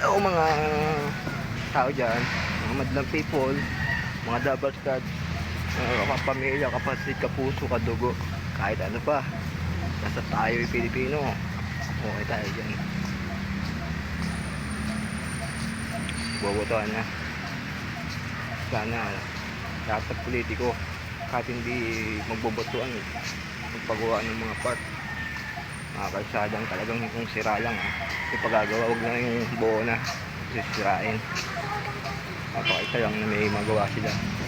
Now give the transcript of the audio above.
Hello mga tao dyan, mga madlang people, mga dabarkad, kapamilya, kapatid, kapuso, kadugo, kahit ano pa, basta tayo'y Pilipino, okay tayo dyan. Bobotohan na. Sana lahat ng politiko, kahit hindi magbobotohan, magpagawa ng mga park, mga kalsadang talagang kung sira lang, yung pagagawa, huwag na yung buo na sisirain. Papakita lang na may magawa sila.